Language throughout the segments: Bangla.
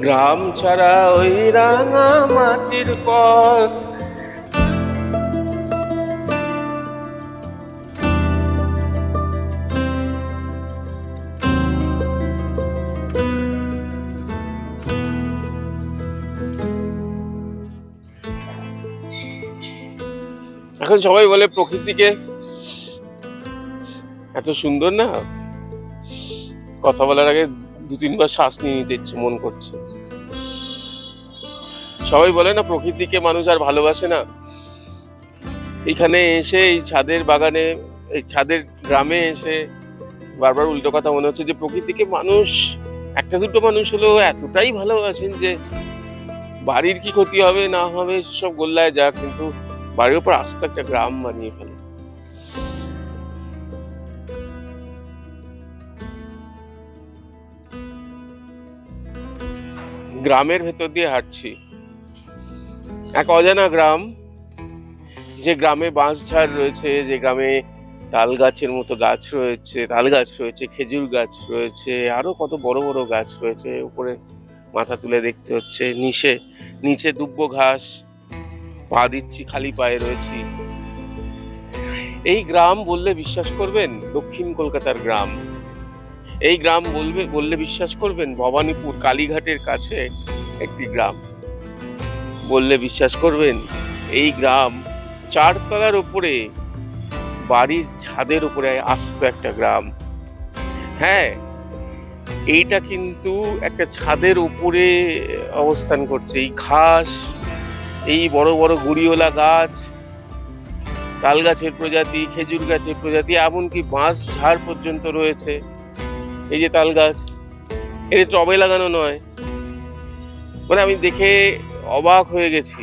গ্রাম ছাড়া ওই রাঙা মাটির পথ। এখন সবাই বলে প্রকৃতিকে এত সুন্দর না, কথা বলার আগে দু তিনবার শ্বাস নিয়ে নিতে ইচ্ছে মন করছে। সবাই বলে না প্রকৃতিকে মানুষ আর ভালোবাসে না। এইখানে এসে এই ছাদের বাগানে, এই ছাদের গ্রামে এসে বারবার উল্টো কথা মনে হচ্ছে যে প্রকৃতিকে মানুষ, একটা দুটো মানুষ হলেও এতটাই ভালোবাসেন যে বাড়ির কি ক্ষতি হবে না হবে সব গোল্লায় যাক, কিন্তু বাড়ির উপর আস্ত একটা গ্রাম বানিয়ে ফেলে। গ্রামের ভেতর দিয়ে হাঁটছি, এক অজানা গ্রাম, যে গ্রামে বাঁশঝাড় রয়েছে, যে গ্রামে তাল গাছের মতো গাছ রয়েছে, তাল গাছ রয়েছে, খেজুর গাছ রয়েছে, আরো কত বড় বড় গাছ রয়েছে। উপরে মাথা তুলে দেখতে হচ্ছে, নিচে দুব্বো ঘাস, পা দিচ্ছি, খালি পায়ে রয়েছি। এই গ্রাম বললে বিশ্বাস করবেন দক্ষিণ কলকাতার গ্রাম। এই গ্রাম বললে বিশ্বাস করবেন ভবানীপুর কালীঘাটের কাছে একটি গ্রাম। বললে বিশ্বাস করবেন এই গ্রাম চারতলার উপরে, বাড়ির ছাদের উপরে আস্ত একটা গ্রাম। হ্যাঁ, এইটা কিন্তু একটা ছাদের উপরে অবস্থান করছে। এই ঘাস, এই বড় বড় গুড়িওয়ালা গাছ, তাল গাছের প্রজাতি, খেজুর গাছের প্রজাতি, এমনকি বাঁশ ঝাড় পর্যন্ত রয়েছে। এই যে তাল গাছ, এর টবে লাগানো নয়, মানে আমি দেখে অবাক হয়ে গেছি।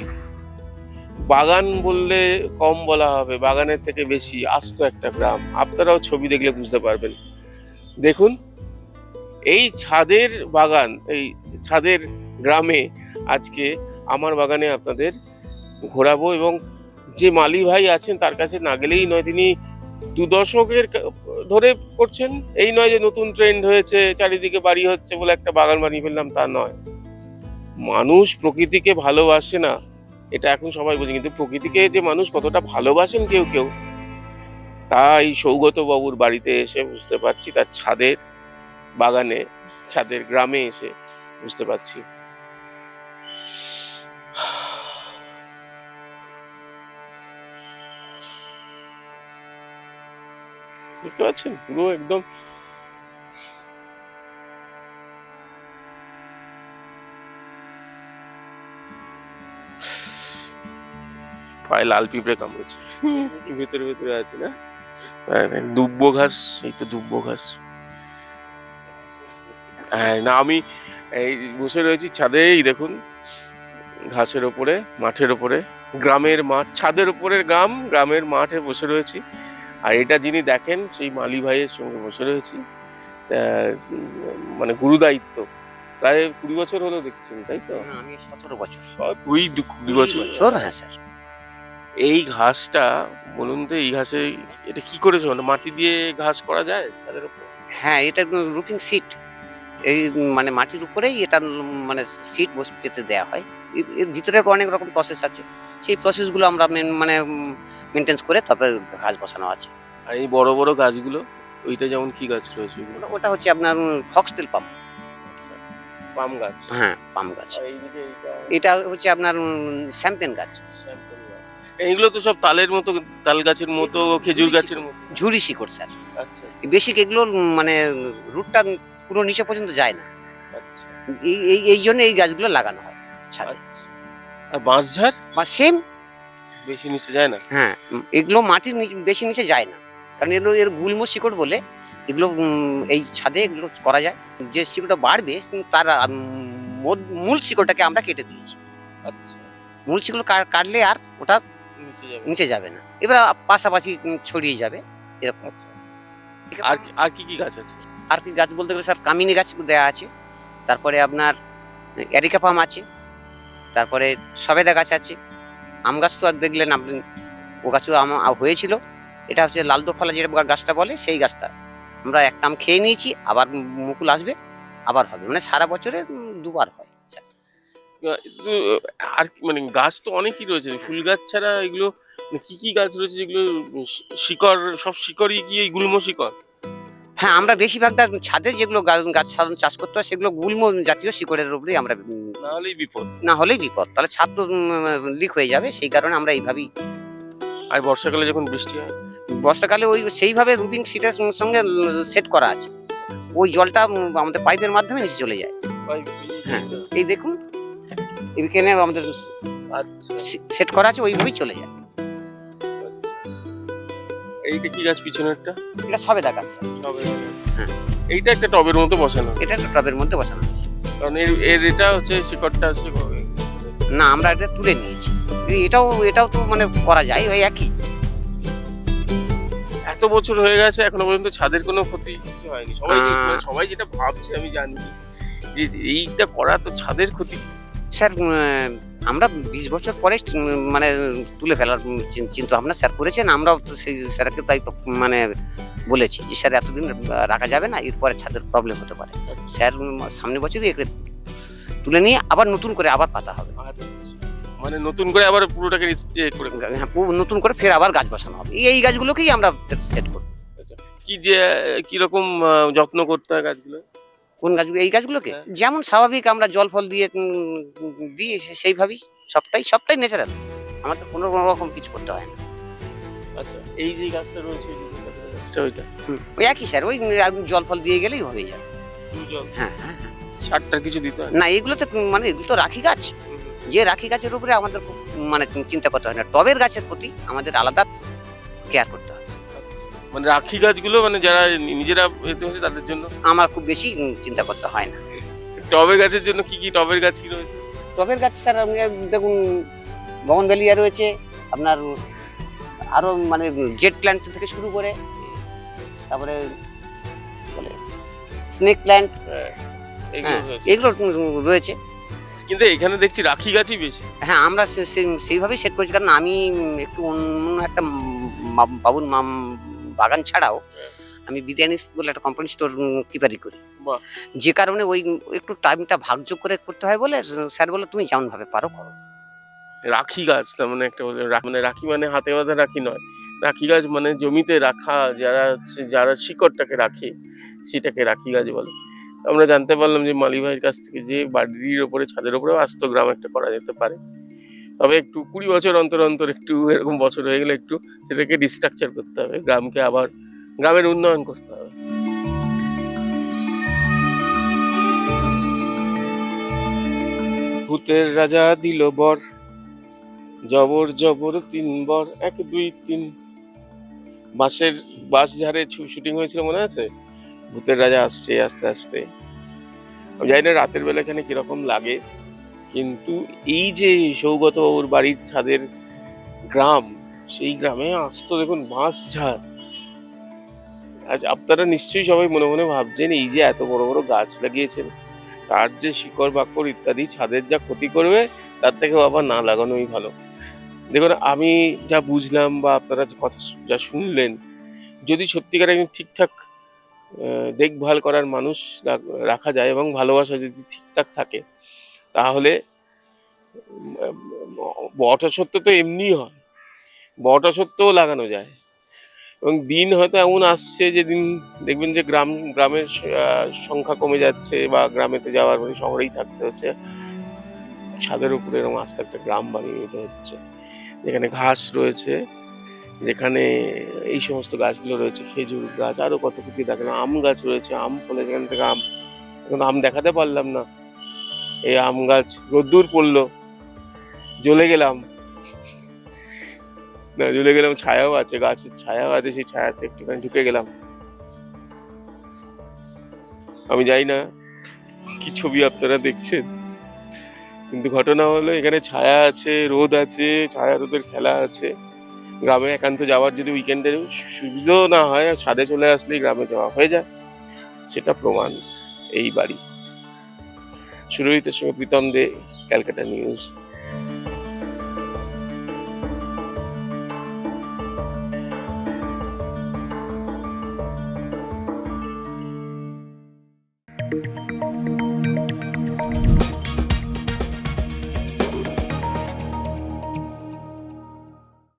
বাগান বললে কম বলা হবে, বাগানের থেকে বেশি আস্ত একটা গ্রাম। আপনারাও ছবি দেখলে বুঝতে পারবেন। দেখুন এই ছাদের বাগান, এই ছাদের গ্রামে আজকে আমার বাগানে আপনাদের ঘোরাবো, এবং যে মালি ভাই আছেন তার কাছে না গেলেই নয়। তিনি 2 দশকের ধরে করছেন। এই নয় যে নতুন ট্রেন্ড হয়েছে, চারিদিকে বাড়ি হচ্ছে বলে একটা বাগান বানিয়ে ফেললাম, তা নয়। মানুষ প্রকৃতিকে ভালোবাসে না এটা এখন সবাই বোঝে, কিন্তু প্রকৃতিকে যে মানুষ কতটা ভালোবাসেন কেউ কেউ, তা এই সৌগত বাবুর বাড়িতে এসে বুঝতে পারছি, তার ছাদের বাগানে, ছাদের গ্রামে এসে বুঝতে পারছি। দেখতে পাচ্ছেন পুরো একদম পায়ে লাল পিঁপড়ে কামড়েছে, ভেতরে ভেতরে আছে না দুব্বো ঘাস। এই তো দুব্বো ঘাস। হ্যাঁ, না আমি এই বসে রয়েছি ছাদে, এই দেখুন ঘাসের ওপরে, মাঠের ওপরে, গ্রামের মাঠ, ছাদের উপরের গ্রাম, গ্রামের মাঠে বসে রয়েছি। আর এটা যিনি দেখেন সেই মালি ভাইয়ের সঙ্গে বসে রয়েছি। মানে গুরু দায়িত্ব প্রায় 20 বছর হলো দেখছেন, তাই তো? আমি 17 বছর। 20 বছর। হ্যাঁ স্যার। এই ঘাসটা বলুন তো, এই ঘাসে এটা কি করেছে? মানে মাটি দিয়ে ঘাস করা যায় ছাদের উপর? হ্যাঁ, এটা রুফিং সিট, এই মানে মাটির উপরেই এটা মানে সিট পেতে দেওয়া হয়। এর ভিতরে অনেক রকম প্রসেস আছে, সেই প্রসেসগুলো আমরা মানে মেনটেন্স করে তারপরে ঘাস বসানো আছে। আর এই বড় বড় গাছগুলো, ওইটা যেমন কি গাছ রয়েছে? ওটা হচ্ছে আপনার ফক্সটেল পাম। পাম গাছ? হ্যাঁ, পাম গাছ। আর এইদিকে এটা হচ্ছে আপনার শ্যাম্পেন গাছ। এইগুলো তো সব তালের মতো, তাল গাছের মতো, খেজুর গাছের মতো। ঝুরি শিকড় স্যার। আচ্ছা, বেসিক এগুলো মানে রুটটা পুরো নিচে পর্যন্ত যায় না, আচ্ছা। এই জন্য এই গাছগুলো লাগানো হয় ছাদে। আর বাঁশঝাড় বা সেম, বেশি নিচে যায় না? হ্যাঁ, এগুলো মাটির বেশি নিচে যায় না, কারণ এগুলো এর গুল্ম শিকড় বলে এগুলো এই ছাদে এগুলো করা যায়। যে শিকড়টা বাড়বে তার মূল শিকড়টাকে আমরা কেটে দিয়েছি। আচ্ছা, মূল শিকড় কাটলে আর ওটা নিচে যাবে না, এবার পাশাপাশি ছড়িয়ে যাবে এরকম। আর কি কি গাছ আছে? আর কি গাছ বলতে গেলে স্যার কামিনী গাছ দেওয়া আছে, তারপরে আপনার এরিকা পাম আছে, তারপরে সবেদা গাছ আছে, আম গাছ তো আর দেখলেন আপনি, ও গাছও আম হয়েছিল। এটা হচ্ছে লালদো ফলা যে গাছটা বলে, সেই গাছটা আমরা একটা আম খেয়ে নিয়েছি, আবার মুকুল আসবে, আবার হবে, মানে সারা বছরে 2বার হয় স্যার। তো আর মানে গাছ তো অনেকই রয়েছে, ফুল গাছ ছাড়া এগুলো মানে কি কি গাছ রয়েছে যেগুলো শিকড়, সব শিকড়ই কি এই গুল্ম শিকড়? হ্যাঁ, আমরা বেশিরভাগটা ছাদে যেগুলো গাছ সাধারণ চাষ করতে হয় সেগুলো গুল্ম জাতীয় শিকড়ের উপরেই আমরা না হলেই বিপদ। না হলেই বিপদ। তাহলে ছাদ তো লিক হয়ে যাবে। সেই কারণে আমরা এইভাবেই আর বর্ষাকালে যখন বৃষ্টি হয় বর্ষাকালে ওই সেইভাবে রুফিং সিটের সঙ্গে সেট করা আছে। ওই জলটা আমাদের পাইপের মাধ্যমে নিচে চলে যায়। হ্যাঁ। এই দেখুন এইখানে আমাদের আচ্ছা, সেট করা আছে, ওইভাবেই চলে যায়। এইটা কি গাছ পিছনেরটা? এটা সবেদা গাছ স্যার। হ্যাঁ। এইটা একটা টবের মতো বসানো, এটা একটা টবের মধ্যে বসানো হয়েছে। কারণ এর এটা হচ্ছে শিকড়টা হচ্ছে না, আমরা এটা তুলে নিয়েছি। এটাও তো মানে করা যায় ওই একই। এত বছর হয়ে গেছে এখনো পর্যন্ত ছাদের কোনো ক্ষতি কিছু হয়নি। সবাই আহ, সবাই যেটা ভাবছে আমি জানি যে এইটা করা তো ছাদের ক্ষতি। স্যার আমরা 20 বছর পরে মানে তুলে ফেলার চিন্তা ভাবনা স্যার করেছেন। আমরাও তো সেই স্যারকে তাই তো মানে বলেছি যে স্যার এতদিন রাখা যাবে না, এরপরে ছাদের প্রবলেম হতে পারে। স্যার সামনের বছরই একে তুলে নিয়ে আবার নতুন করে আবার পাতা হবে। মানে নতুন করে আবার পুরোটাকে করে হ্যাঁ, নতুন করে ফের আবার গাছ বসানো হবে। এই গাছগুলোকেই আমরা সেট করব। কি যে কিরকম যত্ন করতে হয় গাছগুলো? কোন গাছগুলো? এই গাছগুলোকে হ্যাঁ। যেমন স্বাভাবিক আমরা জল ফল দিয়ে দিই সেইভাবেই সবটাই ন্যাচারাল। আমাদের কোনো রকম কিছু করতে হয় না। আচ্ছা, এই যে গাছটা রয়েছে গাছটা ওইটা ওই একই স্যার, ওই জল ফল দিয়ে গেলেই হয়ে যাবে। জল হ্যাঁ হ্যাঁ হ্যাঁ। সারটার কিছু দিতে হয় না, এগুলোতে মানে এগুলো তো রাখি গাছ। যে রাখি গাছের উপরে আমাদের খুব মানে চিন্তা করতে হয় না। টবের গাছের প্রতি আমাদের আলাদা কেয়ার করতে হয়। মানে রাখি গাছগুলো মানে যারা নিজেরা এতে হচ্ছে তাদের জন্য। আমার খুব বেশি চিন্তা করতে হয় না। টবে গাছের জন্য কি কি টবের গাছ কি রয়েছে? টবের গাছ স্যার আপনি দেখুন বগনভেলিয়া রয়েছে, আপনার আরো মানে জেট প্ল্যান্ট থেকে শুরু করে তারপরে বলে স্নেক প্ল্যান্ট, এগুলো রয়েছে। এগুলো রয়েছে। কিন্তু এখানে দেখছি রাখি গাছই বেশি। হ্যাঁ, আমরা সেইভাবেই সেট করেছি, কারণ আমি একটু অন্য একটা বাবুর বাগান ছাড়াও আমি বিরিয়ানি বলে একটা কোম্পানি স্টোর কিপারি করি। বাহ। যে কারণে ওই একটু টাইমটা ভাগযোগ করে করতে হয় বলে স্যার বলে তুমি যেমন ভাবে পারো করো। রাখি গাছ তার মানে একটা মানে রাখি মানে হাতে বাঁধা রাখি নয়, রাখি গাছ মানে জমিতে রাখা, যারা শিকড়টাকে রাখে সেটাকে রাখি গাছ বলে। আমরা জানতে পারলাম যে মালি ভাইয়ের কাছ থেকে যে বাড়ির ওপরে ছাদের ওপরে আস্ত গ্রাম একটা করা যেতে পারে, তবে একটু 20 বছর অন্তর অন্তর একটু এরকম বছর হয়ে গেলে একটু সেটাকে রিস্ট্রাকচার করতে হবে, গ্রামকে আবার গ্রামের উন্নয়ন করতে হবে। ভূতের রাজা দিল বর, জবর জবর 3 বর 1 2 3। বাঁশঝাড়ে শুটিং হয়েছিল মনে আছে? ভূতের রাজা আসছে আস্তে আস্তে। আমি জানি না রাতের বেলা এখানে কিরকম লাগে, কিন্তু এই যে সৌগত বাবুর বাড়ির ছাদের গ্রাম, সেই গ্রামে আসতো দেখুন বাঁশঝাড়। আচ্ছা, আপনারা নিশ্চয়ই সবাই মনে মনে ভাবছেন এই যে এত বড় বড় গাছ লাগিয়েছেন তার যে শিকড় বাকড় ইত্যাদি ছাদের যা ক্ষতি করবে, তার থেকে আবার না লাগানোই ভালো। দেখুন, আমি যা বুঝলাম বা আপনারা যে কথা যা শুনলেন, যদি সত্যিকার একজন ঠিকঠাক দেখভাল করার মানুষ রাখা যায় এবং ভালোবাসা যদি ঠিকঠাক থাকে, তাহলে বটসত্ত্ব তো এমনি হয়, বটসত্ত্বও লাগানো যায়। এবং দিন হয়তো এমন আসছে যে দিন দেখবেন যে গ্রামের সংখ্যা কমে যাচ্ছে বা গ্রামেতে যাওয়ার মানে শহরেই থাকতে হচ্ছে, ছাদের উপরে এরকম আস্তে একটা গ্রাম বানিয়ে নিতে হচ্ছে, যেখানে ঘাস রয়েছে, যেখানে এই সমস্ত গাছগুলো রয়েছে, খেজুর গাছ, আরো কত কিছু দেখেন, আম গাছ রয়েছে, আম ফলে যেখান থেকে এখন আম দেখাতে পারলাম না। এই আম গাছ রোদ্দুর পড়লো, জ্বলে গেলাম না, জ্বলে গেলাম, ছায়াও আছে, গাছের ছায়াও আছে, সেই ছায়াতে একটুখানি ঢুকে গেলাম। আমি জানি না কি ছবি আপনারা দেখছেন, কিন্তু ঘটনা হলো এখানে ছায়া আছে, রোদ আছে, ছায়া রোদের খেলা আছে। গ্রামে একান্ত যাওয়ার যদি উইকেন্ডের সুবিধাও না হয়, ছাদে চলে আসলেই গ্রামে যাওয়া হয়ে যায়, সেটা প্রমাণ এই বাড়ি। সুরজিতের সঙ্গে প্রীতম দে, ক্যালকাটা নিউজ।